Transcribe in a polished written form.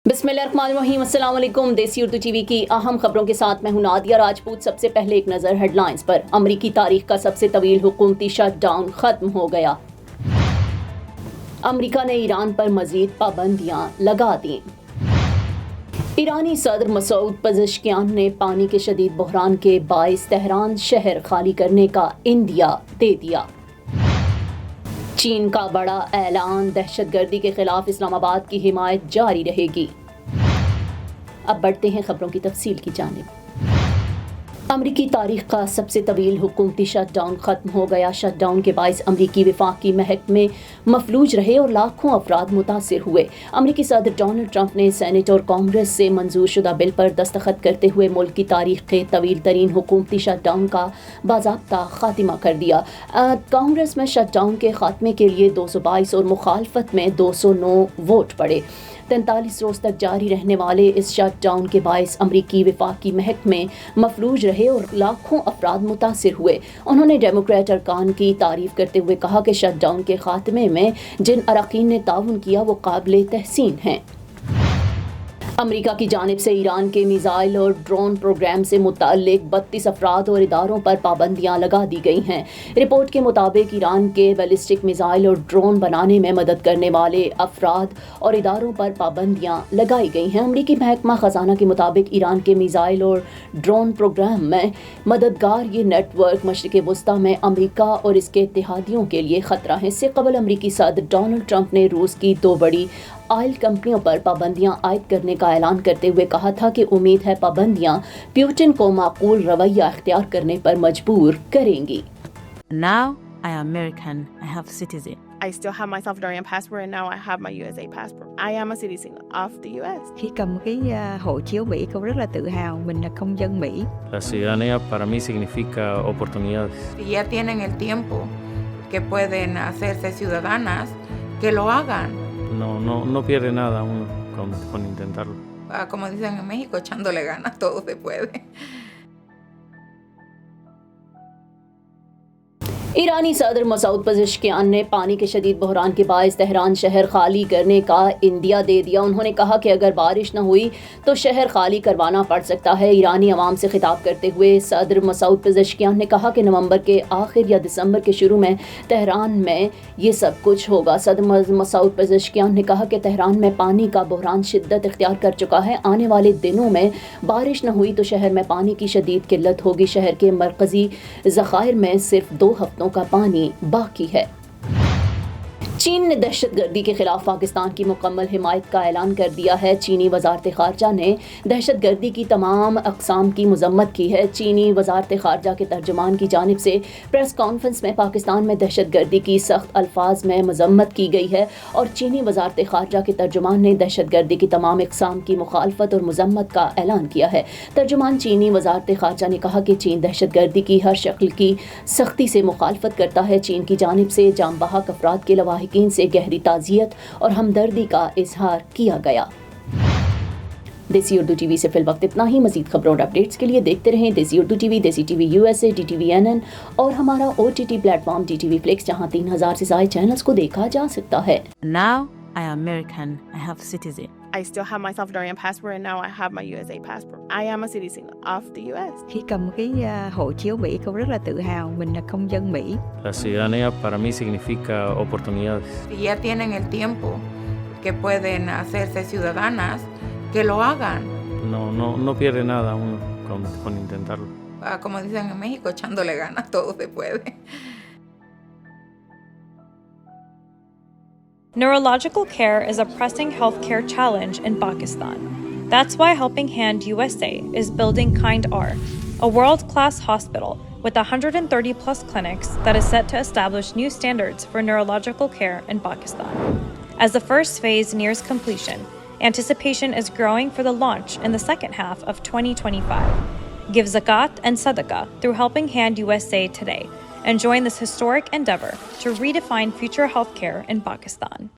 बिस्मिल्लाहिर्रहमानिर्रहीम, अस्सलाम वालेकुम। देसी उर्दू टीवी की अहम खबरों के साथ मैं हूं नादिया राजपूत। सबसे पहले एक नज़र हेडलाइंस पर। अमरीकी तारीख का सबसे तवील हुकूमती शटडाउन खत्म हो गया। अमरीका ने ईरान पर मजीद पाबंदियां लगा दी। ईरानी सदर मसूद पज़ेश्कियान ने पानी के शदीद बहरान के बाइस तेहरान शहर खाली करने का इंदिया दे दिया। चीन का बड़ा ऐलान, दहशतगर्दी के खिलाफ इस्लामाबाद की हिमायत जारी रहेगी। अब बढ़ते हैं खबरों की तफसील की जानिब। अमरीकी तारीख का सबसे तवील हुकूमती शटडाउन खत्म हो गया। शटडाउन के बाइस अमरीकी वफाकी महकमे मफलूज रहे और लाखों अफराद मुतासिर हुए। अमरीकी सदर डोनाल्ड ट्रंप ने सेनेट और कांग्रेस से मंजूर शुदा बिल पर दस्तखत करते हुए मुल्क की तारीख के तवील तरीन हुकूमती शटडाउन का बाज़ाब्ता खात्मा कर दिया। कांग्रेस में शटडाउन के खात्मे के लिए 222 और मुखालफत में 209 वोट पड़े। 43 रोज़ तक जारी रहने वाले इस शटडाउन के बायस अमरीकी वफाकी महकमे मफलूज रहे और लाखों अफराद मुतासिर हुए। उन्होंने डेमोक्रेट अरकान की तारीफ करते हुए कहा कि शटडाउन के खात्मे में जिन अरकान ने ताउन किया वो काबिल तहसीन हैं। अमरीका की जानिब से ईरान के मिसाइल और ड्रोन प्रोग्राम से मुतल्लिक 32 अफराद और इदारों पर पाबंदियां लगा दी गई हैं। रिपोर्ट के मुताबिक ईरान के बैलिस्टिक मिसाइल और ड्रोन बनाने में मदद करने वाले अफराद और इदारों पर पाबंदियां लगाई गई हैं। अमरीकी महकमा खजाना के मुताबिक ईरान के मिसाइल और ड्रोन प्रोग्राम में मददगार ये नेटवर्क मशरिक़ वस्ता में अमरीका और इसके इत्तेहादियों के लिए खतरा है। इससे कबल अमरीकी सदर डोनाल्ड ट्रंप ने रूस की 2 बड़ी ऑयल कंपनियों पर पाबंदियां आयद करने का ऐलान करते हुए कहा था कि उम्मीद है पाबंदियां पुतिन को माकूल रवैया इख्तियार करने पर मजबूर करेंगी। Now I am American. I have citizen. I still have my Salvadorian passport and now I have my USA passport. I am a citizen of the US. Khi cầm cái hộ chiếu Mỹ, con rất là tự hào mình là công dân Mỹ. La ciudadanía para mí significa oportunidades. Si ya tienen el tiempo que pueden hacerse ciudadanas, que lo hagan. No pierde nada uno con intentarlo. Como dicen en México, echándole ganas, todo se puede. ईरानी सदर मसूद पज़ेश्कियान ने पानी के शदीद बहरान के बायस Tehran शहर खाली करने का इंदिया दे दिया। उन्होंने कहा कि अगर बारिश न हुई तो शहर खाली करवाना पड़ सकता है। ईरानी अवाम से खिताब करते हुए सदर मसूद पज़ेश्कियान ने कहा कि नवंबर के आखिर या दिसंबर के शुरू में तेहरान में ये सब कुछ होगा। सदर मसूद पज़ेश्कियान ने कहा कि तेहरान में पानी का बहरान शिद्दत इख्तियार कर चुका है। आने वाले दिनों में बारिश न हुई तो शहर में पानी की शदीद किल्लत होगी। शहर के मरकजी ज़खायर में सिर्फ 2 हफ्तों का पानी बाकी है। चीन ने दहशतगर्दी के खिलाफ पाकिस्तान की मुकम्मल हिमायत का ऐलान कर दिया है। चीनी वजारत खारजा ने दहशतगर्दी की तमाम अक़साम की मज़म्मत की है। चीनी वजारत खारजा के तर्जुमान की जानिब से प्रेस कॉन्फ्रेंस में पाकिस्तान में दहशतगर्दी की सख्त अल्फाज में मज़म्मत की गई है और चीनी वजारत खारजा के तर्जुमान ने दहशतगर्दी की तमाम अक़साम की मुखालफत और मज़म्मत का ऐलान किया है। तर्जुमान चीनी वजारत खारजा ने कहा कि चीन दहशतगर्दी की हर शक्ल की सख्ती से मुखालफत करता है। चीन की जानिब से जाम बहक अफराद के लवाहिकीन से गहरी ताज़ियत और हमदर्दी का इजहार किया गया। देसी उर्दू टीवी से फिल वक्त इतना ही। मजीद खबरों और अपडेट्स के लिए देखते रहें देसी उर्दू टीवी, देसी टीवी USA, DTV NN और हमारा OTT प्लेटफॉर्म DTV Flix, जहां 3000 से ज़ायद चैनल्स को देखा जा सकता है। Now I am American. I have citizen. I still have my Salvadorian passport and now I have my USA passport. I am a citizen of the US. Khi cầm cái hộ chiếu Mỹ, con rất là tự hào mình là công dân Mỹ. La ciudadanía para mí significa oportunidades. Si ya tienen el tiempo que pueden hacerse ciudadanas, que lo hagan. No pierde nada uno con intentarlo. Como dicen en México, echándole ganas, todo se puede. Neurological care is a pressing healthcare challenge in Pakistan. That's why Helping Hand USA is building Kind R, a world-class hospital with 130 plus clinics that is set to establish new standards for neurological care in Pakistan. As the first phase nears completion, anticipation is growing for the launch in the second half of 2025. Give zakat and sadaqah through Helping Hand USA today and join this historic endeavor to redefine future healthcare in Pakistan.